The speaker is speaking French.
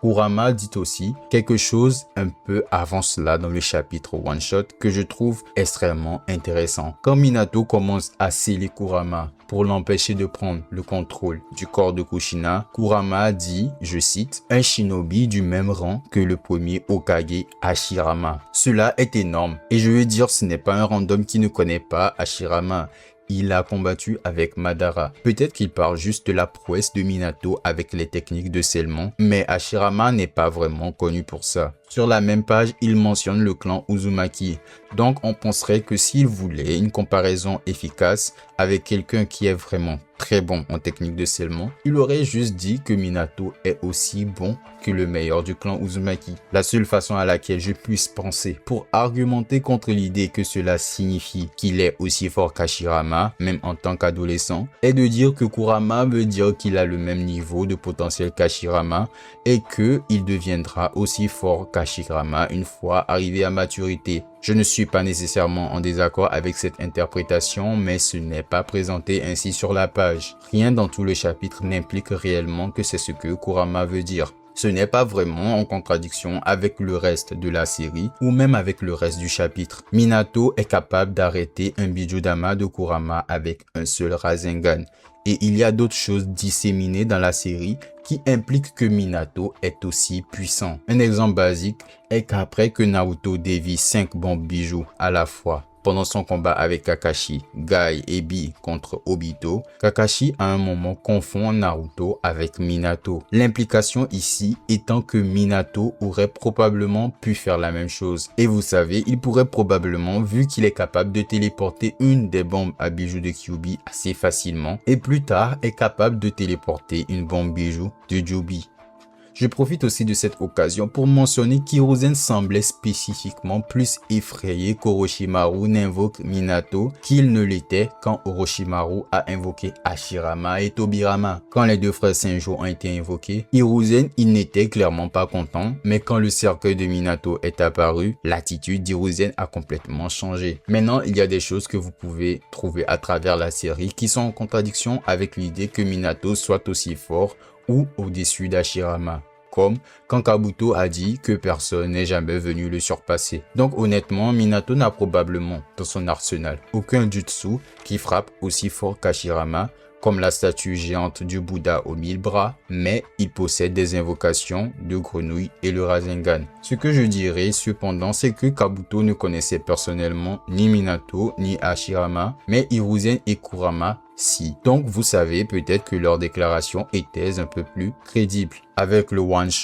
Kurama dit aussi quelque chose un peu avant cela dans le chapitre One Shot que je trouve extrêmement intéressant. Quand Minato commence à sceller Kurama pour l'empêcher de prendre le contrôle du corps de Kushina, Kurama dit, je cite, « un shinobi du même rang que le premier Hokage Hashirama ». Cela est énorme et je veux dire ce n'est pas un random qui ne connaît pas Hashirama. Il a combattu avec Madara. Peut-être qu'il parle juste de la prouesse de Minato avec les techniques de scellement, mais Hashirama n'est pas vraiment connu pour ça. Sur la même page, il mentionne le clan Uzumaki. Donc on penserait que s'il voulait une comparaison efficace avec quelqu'un qui est vraiment très bon en technique de scellement, il aurait juste dit que Minato est aussi bon que le meilleur du clan Uzumaki. La seule façon à laquelle je puisse penser pour argumenter contre l'idée que cela signifie qu'il est aussi fort qu'Hashirama, même en tant qu'adolescent, est de dire que Kurama veut dire qu'il a le même niveau de potentiel qu'Hashirama et qu'il deviendra aussi fort qu'Hashirama une fois arrivé à maturité. Je ne suis pas nécessairement en désaccord avec cette interprétation, mais ce n'est pas présenté ainsi sur la page. Rien dans tout le chapitre n'implique réellement que c'est ce que Kurama veut dire. Ce n'est pas vraiment en contradiction avec le reste de la série ou même avec le reste du chapitre. Minato est capable d'arrêter un Bijudama de Kurama avec un seul Rasengan. Et il y a d'autres choses disséminées dans la série qui impliquent que Minato est aussi puissant. Un exemple basique est qu'après que Naruto dévie 5 bombes bijoux à la fois pendant son combat avec Kakashi, Gai et Bi contre Obito, Kakashi à un moment confond Naruto avec Minato. L'implication ici étant que Minato aurait probablement pu faire la même chose. Et vous savez, il pourrait probablement, vu qu'il est capable de téléporter une des bombes à bijoux de Kyuubi assez facilement, et plus tard est capable de téléporter une bombe bijou de Jubi. Je profite aussi de cette occasion pour mentionner qu'Hiruzen semblait spécifiquement plus effrayé qu'Orochimaru n'invoque Minato qu'il ne l'était quand Orochimaru a invoqué Hashirama et Tobirama. Quand les deux frères Senjo ont été invoqués, Hiruzen il n'était clairement pas content, mais quand le cercueil de Minato est apparu, l'attitude d'Hiruzen a complètement changé. Maintenant, il y a des choses que vous pouvez trouver à travers la série qui sont en contradiction avec l'idée que Minato soit aussi fort ou au-dessus d'Hashirama, comme quand Kabuto a dit que personne n'est jamais venu le surpasser. Donc honnêtement, Minato n'a probablement dans son arsenal aucun jutsu qui frappe aussi fort qu'Hashirama, comme la statue géante du Bouddha aux 1000 bras, mais il possède des invocations de grenouille et le Rasengan. Ce que je dirais cependant, c'est que Kabuto ne connaissait personnellement ni Minato ni Hashirama, mais Hiruzen et Kurama si. Donc vous savez peut-être que leurs déclarations étaient un peu plus crédibles. Avec le one shot,